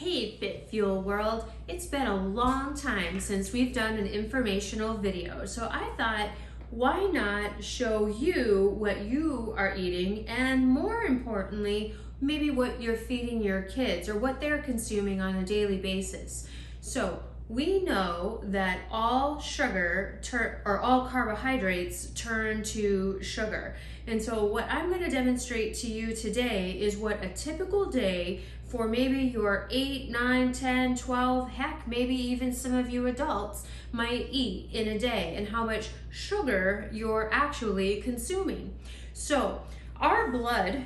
Hey Fit Fuel world, it's been a long time since we've done an informational video, so I thought why not show you what you are eating and more importantly, maybe what you're feeding your kids or what they're consuming on a daily basis. So we know that all sugar or all carbohydrates turn to sugar. And so what I'm going to demonstrate to you today is what a typical day for maybe your 8, 9, 10, 12, heck, maybe even some of you adults might eat in a day and how much sugar you're actually consuming. So our blood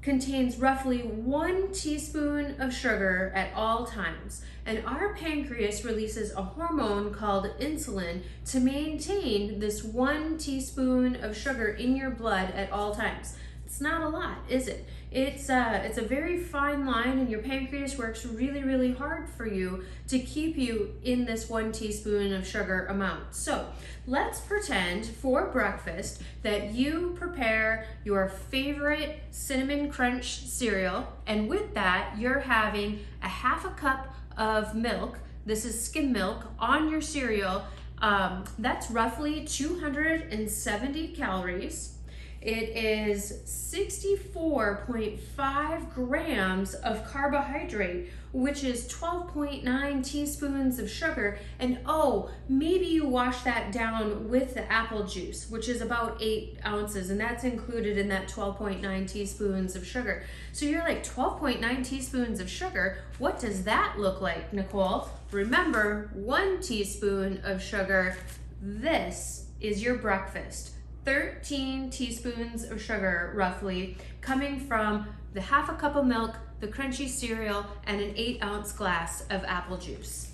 contains roughly 1 teaspoon of sugar at all times, and our pancreas releases a hormone called insulin to maintain this 1 teaspoon of sugar in your blood at all times. It's not a lot, is it? It's a very fine line, and your pancreas works really, really hard for you to keep you in this 1 teaspoon of sugar amount. So let's pretend for breakfast that you prepare your favorite Cinnamon Crunch cereal, and with that you're having a half a cup of milk. This is skim milk on your cereal. That's roughly 270 calories. It is 64.5 grams of carbohydrate, which is 12.9 teaspoons of sugar. And oh, maybe you wash that down with the apple juice, which is about 8 ounces, and that's included in that 12.9 teaspoons of sugar. So you're like, 12.9 teaspoons of sugar? What does that look like, Nicole? Remember, 1 teaspoon of sugar. This is your breakfast. 13 teaspoons of sugar, roughly, coming from the half a cup of milk, the crunchy cereal, and an 8-ounce glass of apple juice.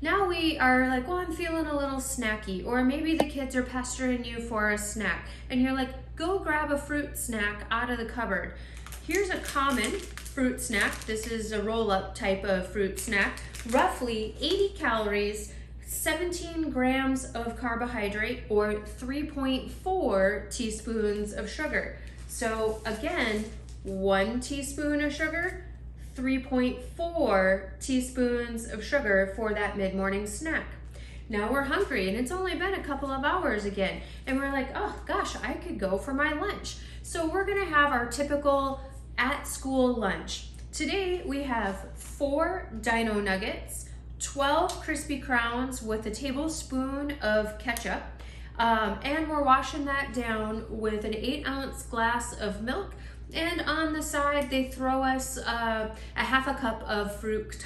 Now we are like, well, I'm feeling a little snacky, or maybe the kids are pestering you for a snack, and you're like, go grab a fruit snack out of the cupboard. Here's a common fruit snack. This is a roll-up type of fruit snack, roughly 80 calories, 17 grams of carbohydrate, or 3.4 teaspoons of sugar. So again, 1 teaspoon of sugar, 3.4 teaspoons of sugar for that mid-morning snack. Now we're hungry and it's only been a couple of hours again, and we're like, oh gosh, I could go for my lunch. So we're gonna have our typical at-school lunch. Today we have 4 Dino nuggets, 12 crispy crowns with a tablespoon of ketchup, and we're washing that down with an 8-ounce glass of milk, and on the side they throw us a half a cup of fruit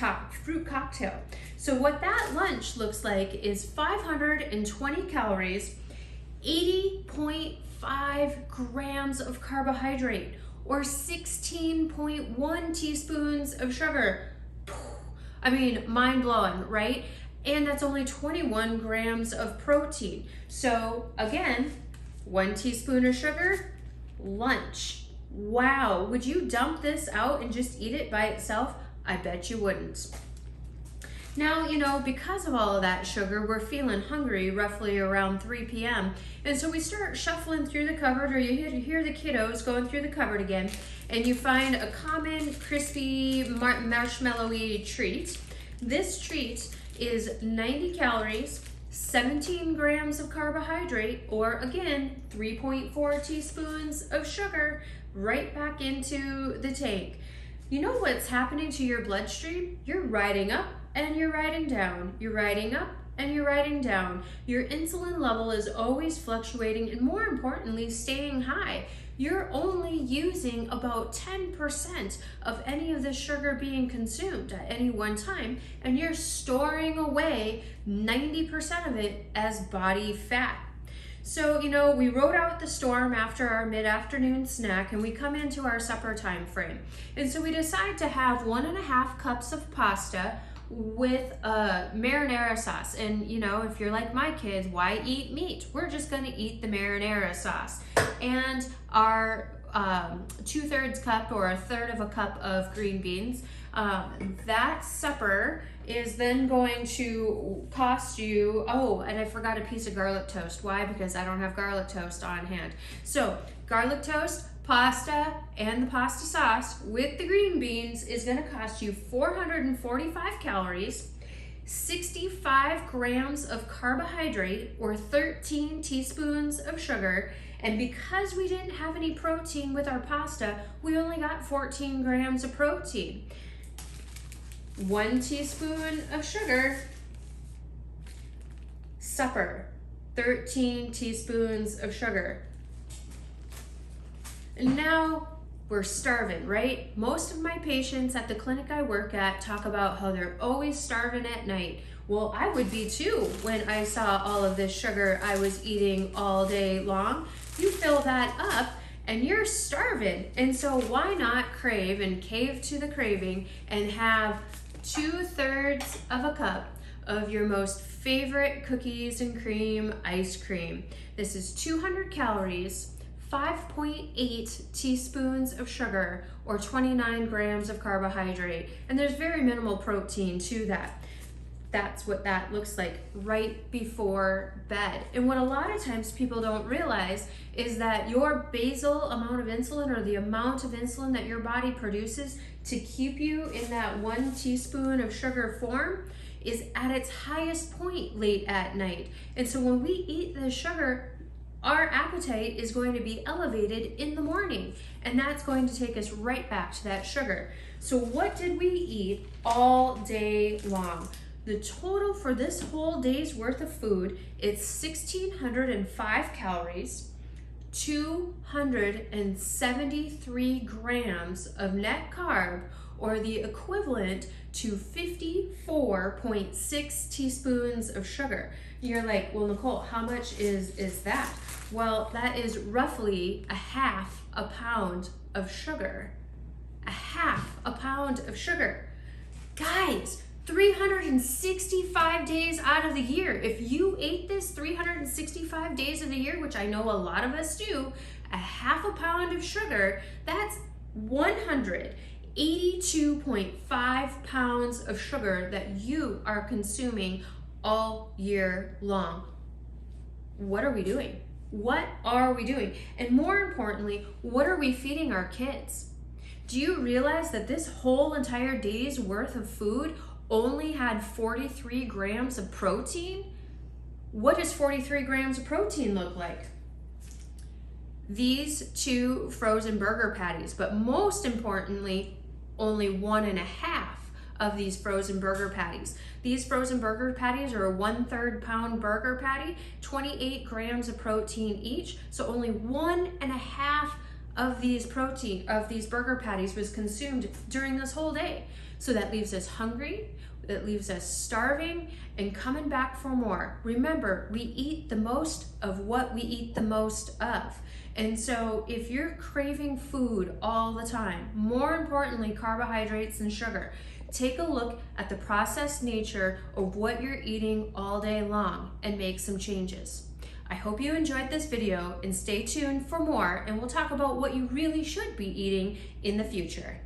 cocktail. So what that lunch looks like is 520 calories, 80.5 grams of carbohydrate, or 16.1 teaspoons of sugar. I mean, mind blowing, right? And that's only 21 grams of protein. So again, 1 teaspoon of sugar, lunch. Wow, would you dump this out and just eat it by itself? I bet you wouldn't. Now, you know, because of all of that sugar, we're feeling hungry roughly around 3 p.m. And so we start shuffling through the cupboard, or you hear the kiddos going through the cupboard again, and you find a common crispy marshmallowy treat. This treat is 90 calories, 17 grams of carbohydrate, or again, 3.4 teaspoons of sugar, right back into the tank. You know what's happening to your bloodstream? You're riding up and you're riding down. You're riding up and you're riding down. Your insulin level is always fluctuating and, more importantly, staying high. You're only using about 10% of any of the sugar being consumed at any one time, and you're storing away 90% of it as body fat. So, you know, we rode out the storm after our mid-afternoon snack, and we come into our supper time frame. And so we decide to have 1.5 cups of pasta with marinara sauce. And you know, if you're like my kids, why eat meat? We're just gonna eat the marinara sauce. And our 2/3 cup or 1/3 of a cup of green beans. That supper is then going to cost you, oh, and I forgot a piece of garlic toast. Why? Because I don't have garlic toast on hand. So garlic toast, pasta and the pasta sauce with the green beans is gonna cost you 445 calories, 65 grams of carbohydrate or 13 teaspoons of sugar. And because we didn't have any protein with our pasta, we only got 14 grams of protein. 1 teaspoon of sugar. Supper, 13 teaspoons of sugar. And now we're starving, right? Most of my patients at the clinic I work at talk about how they're always starving at night. Well, I would be too when I saw all of this sugar I was eating all day long. You fill that up and you're starving. And so why not crave and cave to the craving and have 2/3 of a cup of your most favorite cookies and cream ice cream. This is 200 calories, 5.8 teaspoons of sugar, or 29 grams of carbohydrate. And there's very minimal protein to that. That's what that looks like right before bed. And what a lot of times people don't realize is that your basal amount of insulin, or the amount of insulin that your body produces to keep you in that 1 teaspoon of sugar form, is at its highest point late at night. And so when we eat the sugar, our appetite is going to be elevated in the morning, and that's going to take us right back to that sugar. So what did we eat all day long? The total for this whole day's worth of food, it's 1,605 calories, 273 grams of net carb, or the equivalent to 54.6 teaspoons of sugar. You're like, well, Nicole, how much is that? Well, that is roughly a half a pound of sugar. A half a pound of sugar. Guys, 365 days out of the year. If you ate this 365 days of the year, which I know a lot of us do, a half a pound of sugar, that's 182.5 pounds of sugar that you are consuming all year long. What are we doing? What are we doing? And more importantly, what are we feeding our kids? Do you realize that this whole entire day's worth of food only had 43 grams of protein? What does 43 grams of protein look like? These 2 frozen burger patties, but most importantly, only 1.5 of these frozen burger patties. These frozen burger patties are a 1/3 pound burger patty, 28 grams of protein each, so only 1.5 of these burger patties was consumed during this whole day. So that leaves us hungry, that leaves us starving and coming back for more. Remember, we eat the most of what we eat the most of. And so if you're craving food all the time, more importantly, carbohydrates and sugar, take a look at the processed nature of what you're eating all day long and make some changes. I hope you enjoyed this video, and stay tuned for more, and we'll talk about what you really should be eating in the future.